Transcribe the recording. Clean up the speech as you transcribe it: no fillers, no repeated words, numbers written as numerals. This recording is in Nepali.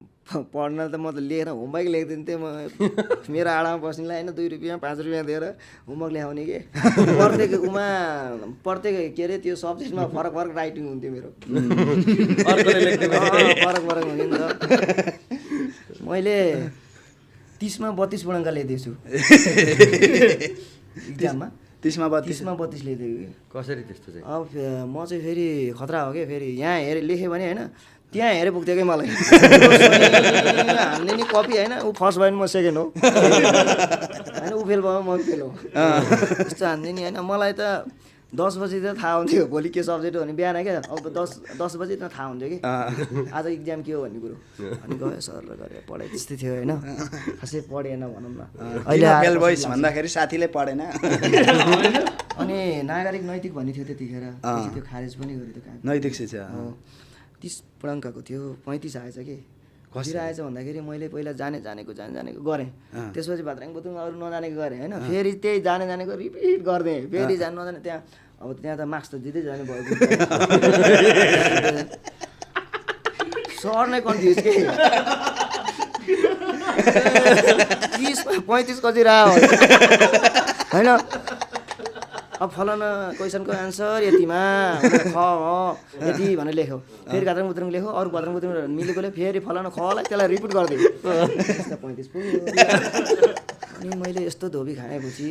पढ्न त म त लेखेर होमवर्क लेखिदिन्थेँ म मेरो आडामा बस्नेलाई होइन 2 रुपियाँ 5 रुपियाँ दिएर होमवर्क ल्याउने कि प्रत्येक के अरे त्यो सब्जेक्टमा फरक फरक राइटिङ हुन्थ्यो मेरो फरक फरक हुन्थ्यो नि त मैले 30मा 32 पूर्णाङ्क ल्याइदिएको छु इक्जाममा 30मा 32 ल्याइदिएको कि कसरी त्यस्तो चाहिँ अब म चाहिँ फेरि खतरा हो क्या फेरि यहाँ हेरेँ लेखेँ भने होइन त्यहाँ हेरेर पुग्थ्यो कि मलाई हामीले नि कपी होइन ऊ फर्स्ट भयो भने म सेकेन्ड हो होइन ऊ फेल भयो म फेल हो त्यस्तो हान्थ्यो नि होइन मलाई त 10 बजी त थाहा हुन्थ्यो भोलि के सब्जेक्ट हो भने बिहान क्या अब 10 बजी त थाहा हुन्थ्यो कि आज इक्जाम के हो भन्ने कुरो अनि गयो सरले गरेर पढाइ त्यस्तै थियो होइन खासै पढेन भनौँ न अहिले फेल भइस भन्दाखेरि साथीले पढेन अनि नागरिक नैतिक भन्ने थियो त्यतिखेर त्यो खारेज पनि गर्यो त्यो काम नैतिक शिक्षा 30 पूर्णाङ्कको थियो 35 आएछ कि कसरी आएछ भन्दाखेरि मैले पहिला जानेको गरेँ त्यसपछि भाद्राङ बुद्रुङ अरू नजानेको गरेँ होइन फेरि त्यही जानेको रिपिट गरिदिएँ फेरि जानु नजाने त्यहाँ अब त्यहाँ त मार्क्स त दिँदै जानु भयो सर नै कन्फ्युज के 30 कति रह्यो होइन अब फलाना क्वेसनको एन्सर यतिमा ख यति भनेर लेख्यो फेरि घाद्राङ बुद्रुङ लेख्यो अरू घाद्राङ बुद्रुङ मिलेकोले फेरि फलाना खलाई त्यसलाई रिपिट गरिदियो 35 पुग्यो अनि मैले यस्तो धोबी खाएपछि